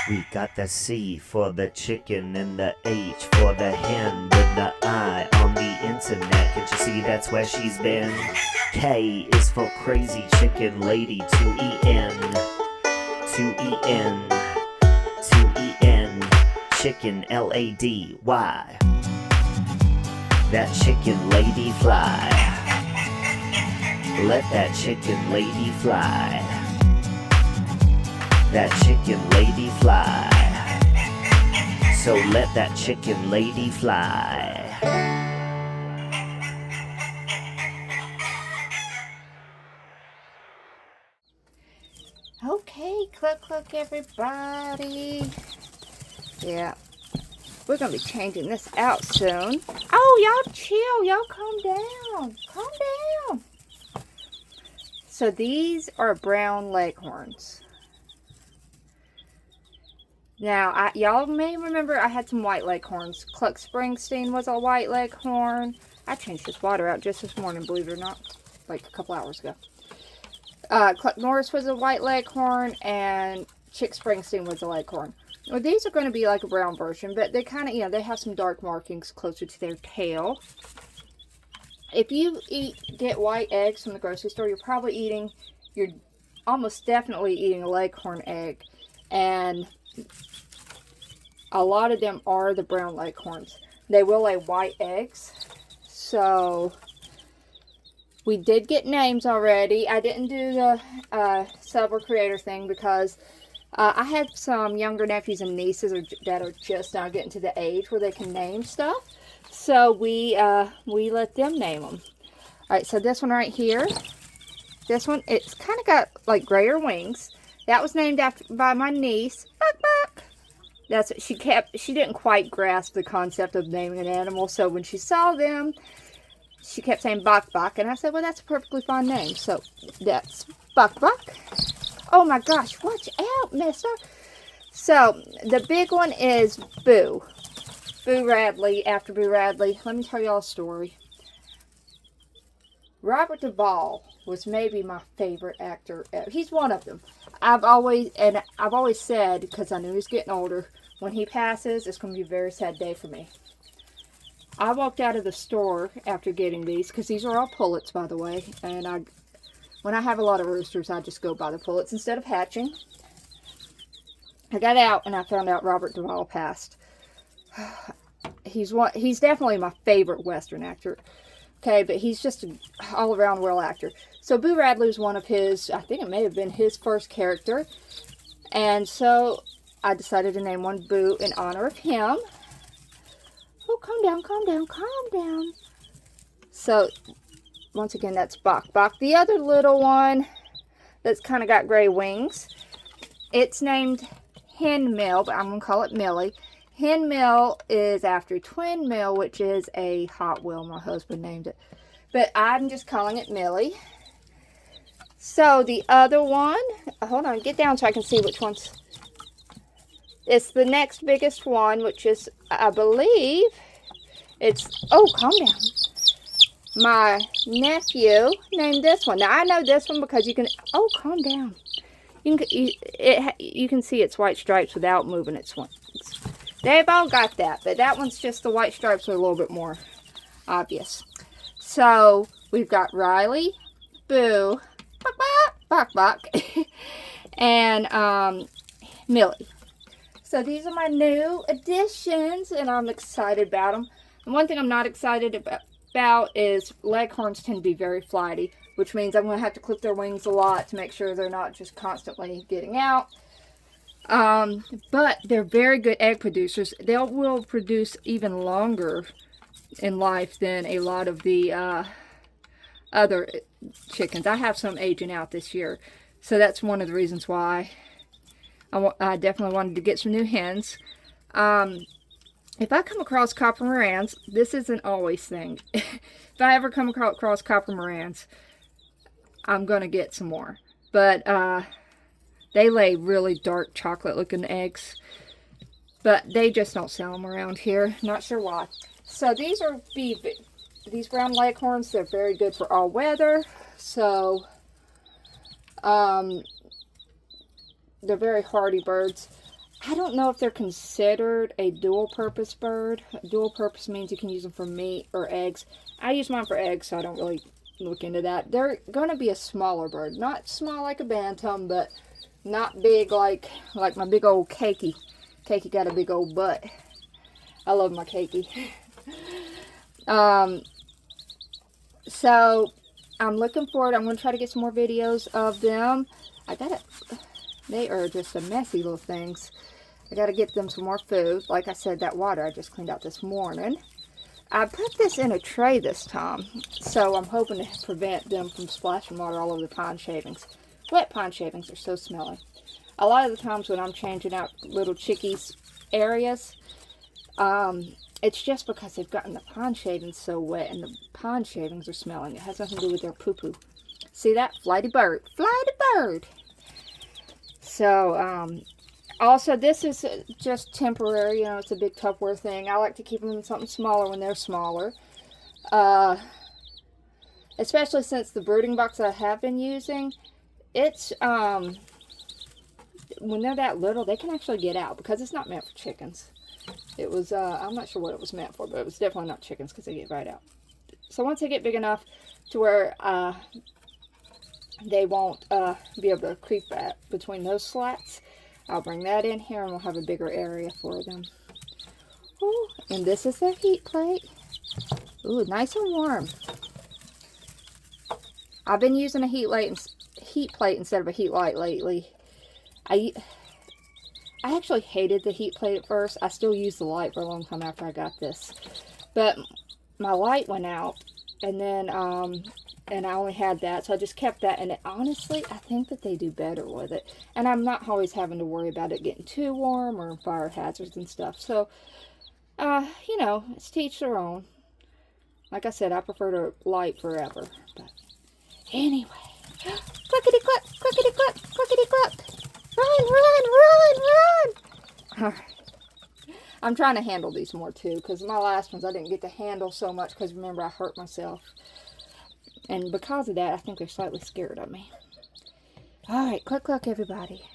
We got the C for the chicken and the H for the hen with the I on the internet. Can't you see that's where she's been? K is for crazy chicken lady. 2EN, 2EN, 2EN, chicken LADY. That chicken lady fly. Let that chicken lady fly. That chicken lady fly. So let that chicken lady fly. Okay, cluck cluck everybody. Yeah, we're gonna be changing this out soon. Oh, y'all chill, y'all calm down, calm down. So these are brown leghorns. Now, y'all may remember I had some white leghorns. Cluck Springsteen was a white leghorn. I changed his water out just this morning, believe it or not, like a couple hours ago. Cluck Norris was a white leghorn, and Chick Springsteen was a leghorn. Well, these are going to be like a brown version, but they kind of, they have some dark markings closer to their tail. If you get white eggs from the grocery store, you're almost definitely eating a leghorn egg. And a lot of them are the brown leghorns. They will lay white eggs. So we did get names already. I didn't do the Silver Creator thing because I had some younger nephews and nieces that are just now getting to the age where they can name stuff. So we let them name them. Alright, so this one right here. This one, it's kind of got like grayer wings. That was named by my niece. BokBok. That's what she didn't quite grasp the concept of naming an animal, so when she saw them, she kept saying BokBok, and I said, well, that's a perfectly fine name. So that's BokBok. Oh my gosh, watch out, mister. So the big one is Boo. Boo Radley, after Boo Radley. Let me tell y'all a story. Robert Duvall was maybe my favorite actor ever. He's one of them. I've always said, because I knew he was getting older, when he passes, it's going to be a very sad day for me. I walked out of the store after getting these, because these are all pullets, by the way, and when I have a lot of roosters, I just go by the pullets instead of hatching. I got out, and I found out Robert Duvall passed. He's definitely my favorite Western actor. Okay, but he's just an all-around well actor. So Boo Radley was one of his, I think it may have been his first character. And so I decided to name one Boo in honor of him. Oh, calm down, calm down, calm down. So, once again, that's BokBok. The other little one that's kind of got gray wings, it's named Hen Mill, but I'm going to call it Millie. Hen Mill is after Twin Mill, which is a Hot Wheel. My husband named it. But I'm just calling it Millie. So the other one, hold on, get down so I can see which one's. It's the next biggest one, which is, I believe, oh, calm down. My nephew named this one. Now I know this one because you can, oh, calm down. You can see its white stripes without moving its wings. They've all got that, but that one's just the white stripes are a little bit more obvious. So we've got Riley, Boo, BokBok, and Millie. So these are my new additions, and I'm excited about them. And one thing I'm not excited about is leghorns tend to be very flighty, which means I'm going to have to clip their wings a lot to make sure they're not just constantly getting out. But they're very good egg producers. They will produce even longer in life than a lot of the other chickens. I have some aging out this year, so that's one of the reasons why I definitely wanted to get some new hens. If I come across copper morans, this isn't always thing. If I ever come across copper morans, I'm going to get some more. But they lay really dark chocolate looking eggs. But they just don't sell them around here. Not sure why. So these are these brown leghorns. They're very good for all weather. So they're very hardy birds. I don't know if they're considered a dual purpose bird. Dual purpose means you can use them for meat or eggs. I use mine for eggs, so I don't really look into that. They're going to be a smaller bird. Not small like a bantam, but not big like my big old Cakey. Cakey got a big old butt. I love my Cakey. So I'm looking forward. I'm going to try to get some more videos of them. They are just some messy little things. I got to get them some more food. Like I said, that water I just cleaned out this morning. I put this in a tray this time, so I'm hoping to prevent them from splashing water all over the pine shavings. Wet pine shavings are so smelly. A lot of the times when I'm changing out little chickies' areas, it's just because they've gotten the pine shavings so wet and the pine shavings are smelling. It has nothing to do with their poo-poo. See that? Flighty bird. Flighty bird. So, also, this is just temporary. You know, it's a big Tupperware thing. I like to keep them in something smaller when they're smaller. Especially since the brooding box that I have been using, it's, when they're that little, they can actually get out because it's not meant for chickens. It was, I'm not sure what it was meant for, but it was definitely not chickens because they get right out. So once they get big enough to where they won't be able to creep between those slats, I'll bring that in here and we'll have a bigger area for them. Ooh, and this is their heat plate. Ooh, nice and warm. I've been using a heat plate instead of a heat light lately. I actually hated the heat plate at first. I still used the light for a long time after I got this. But my light went out, and then and I only had that, so I just kept that. And honestly, I think that they do better with it. And I'm not always having to worry about it getting too warm or fire hazards and stuff. So, you know, it's to each their own. Like I said, I prefer to light forever. But anyway, clickety-click, clickety-click, clickety-click. Run, run, run, run! Alright. I'm trying to handle these more too, because my last ones I didn't get to handle so much because remember I hurt myself. And because of that, I think they're slightly scared of me. Alright, cluck cluck everybody.